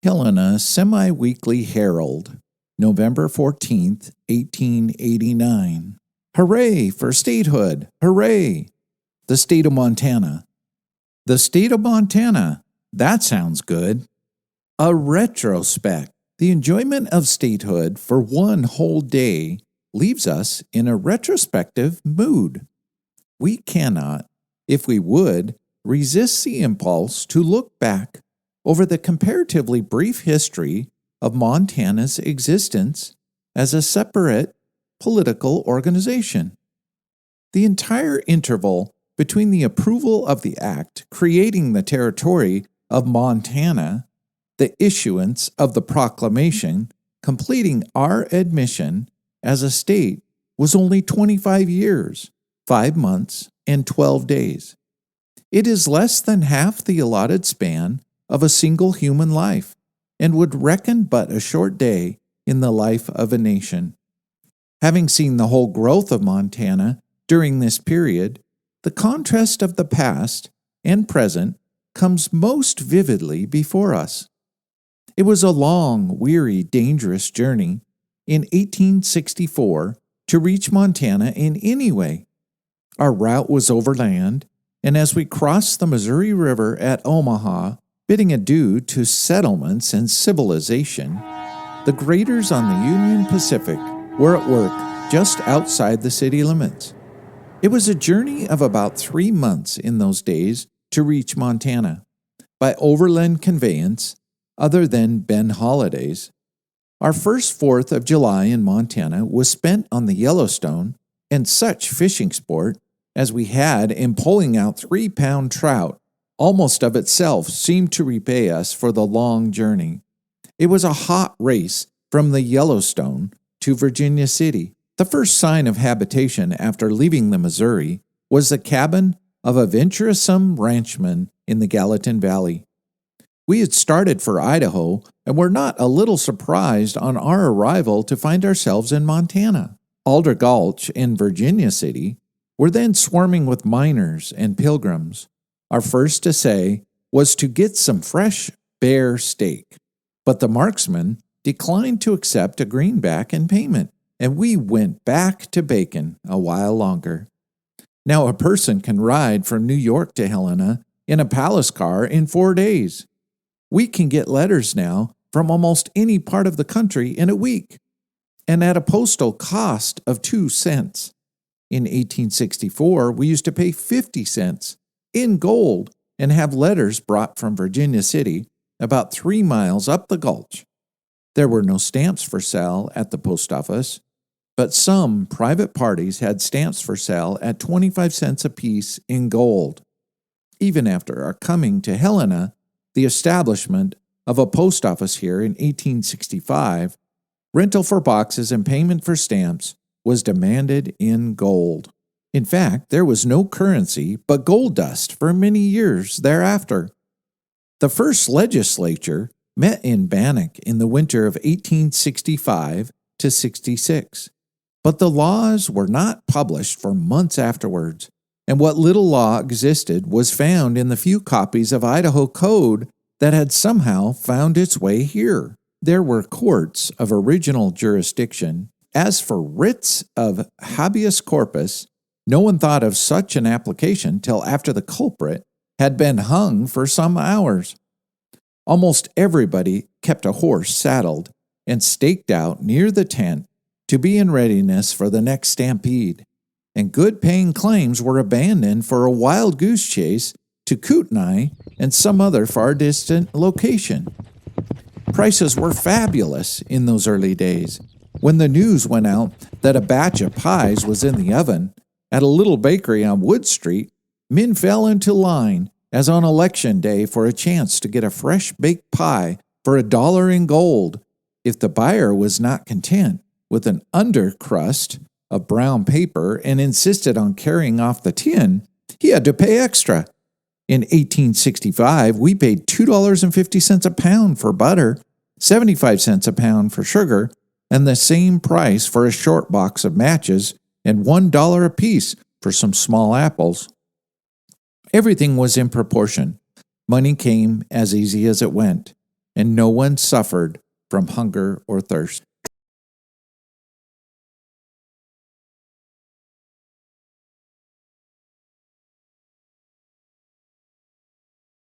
Helena Simi Weekly Herald, November 14th, 1889. Hooray for statehood! Hooray! The state of Montana. The state of Montana. That sounds good. A retrospect. The enjoyment of statehood for one whole day leaves us in a retrospective mood. We cannot, if we would, resist the impulse to look back over the comparatively brief history of Montana's existence as a separate political organization. The entire interval between the approval of the act creating the territory of Montana, the issuance of the proclamation completing our admission as a state, was only 25 years, 5 months, and 12 days. It is less than half the allotted span of a single human life, and would reckon but a short day in the life of a nation. Having seen the whole growth of Montana during this period, the contrast of the past and present comes most vividly before us. It was a long, weary, dangerous journey in 1864 to reach Montana in any way. Our route was overland, and as we crossed the Missouri River at Omaha, bidding adieu to settlements and civilization, the graders on the Union Pacific were at work just outside the city limits. It was a journey of about 3 months in those days to reach Montana, by overland conveyance other than Ben holidays. Our first 4th of July in Montana was spent on the Yellowstone, and such fishing sport as we had in pulling out 3-pound trout almost of itself seemed to repay us for the long journey. It was a hot race from the Yellowstone to Virginia City. The first sign of habitation after leaving the Missouri was the cabin of a venturesome ranchman in the Gallatin Valley. We had started for Idaho and were not a little surprised on our arrival to find ourselves in Montana. Alder Gulch and Virginia City were then swarming with miners and pilgrims. Our first essay was to get some fresh bear steak, but the marksman declined to accept a greenback in payment, and we went back to bacon a while longer. Now a person can ride from New York to Helena in a palace car in 4 days. We can get letters now from almost any part of the country in a week, and at a postal cost of 2 cents. In 1864, we used to pay 50 cents in gold and have letters brought from Virginia City about 3 miles up the gulch. There were no stamps for sale at the post office, but some private parties had stamps for sale at 25 cents apiece in gold. Even after our coming to Helena, the establishment of a post office here in 1865, rental for boxes and payment for stamps was demanded in gold. In fact, there was no currency but gold dust for many years thereafter. The first legislature met in Bannock in the winter of 1865 to 66, but the laws were not published for months afterwards, and what little law existed was found in the few copies of Idaho Code that had somehow found its way here. There were courts of original jurisdiction. As for writs of habeas corpus, no one thought of such an application till after the culprit had been hung for some hours. Almost everybody kept a horse saddled and staked out near the tent to be in readiness for the next stampede, and good-paying claims were abandoned for a wild goose chase to Kootenai and some other far-distant location. Prices were fabulous in those early days. When the news went out that a batch of pies was in the oven at a little bakery on Wood Street, men fell into line as on election day for a chance to get a fresh baked pie for $1 in gold. If the buyer was not content with an undercrust of brown paper and insisted on carrying off the tin, he had to pay extra. In 1865, we paid $2.50 a pound for butter, 75 cents a pound for sugar, and the same price for a short box of matches and $1 apiece for some small apples. Everything was in proportion. Money came as easy as it went, and no one suffered from hunger or thirst.